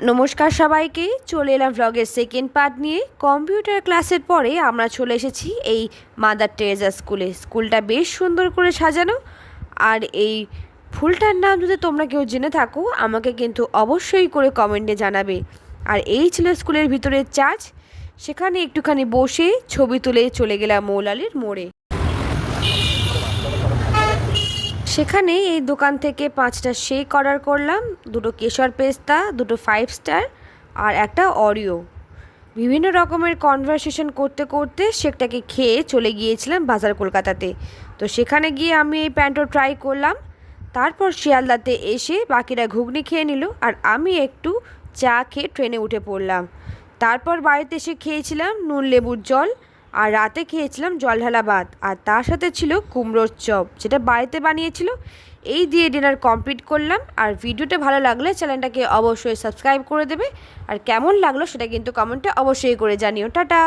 নমস্কার সবাইকে, চলে এলাম ভ্লগের সেকেন্ড পার্ট নিয়ে। কম্পিউটার ক্লাসের পরে আমরা চলে এসেছি এই মাদার টেরেজা স্কুলটা বেশ সুন্দর করে সাজানো। আর এই ফুলটার নাম যদি তোমরা কেউ জেনে থাকো আমাকে কিন্তু অবশ্যই করে কমেন্টে জানাবে। আর এই ছিল স্কুলের ভিতরের চার্চ। সেখানে একটুখানি বসে ছবি তুলে চলে গেলাম মৌলালির মোড়ে। সেখানে এই দোকান থেকে 5টা শেক অর্ডার করলাম, 2টো কেশর পেস্তা, 2টো 5 স্টার আর একটা অরিও। বিভিন্ন রকমের কনভারসেশন করতে করতে শেকটাকে খেয়ে চলে গিয়েছিলাম বাজার কলকাতাতে। তো সেখানে গিয়ে আমি এই প্যান্টও ট্রাই করলাম। তারপর শিয়ালদাতে এসে বাকিরা ঘুগনি খেয়ে নিল আর আমি একটু চা খেয়ে ট্রেনে উঠে পড়লাম। তারপর বাড়িতে এসে খেয়েছিলাম নুন লেবুর জল, আর রাতে খেয়েছিলাম জল ঢালা ভাত, আর তার সাথে ছিল কুমড়োর চপ যেটা বাড়িতে বানিয়েছিল। এই দিয়ে ডিনার কমপ্লিট করলাম। আর ভিডিওটা ভালো লাগলে চ্যানেলটাকে অবশ্যই সাবস্ক্রাইব করে দেবে, আর কেমন লাগলো সেটা কিন্তু কমেন্টে অবশ্যই করে জানিও। টাটা।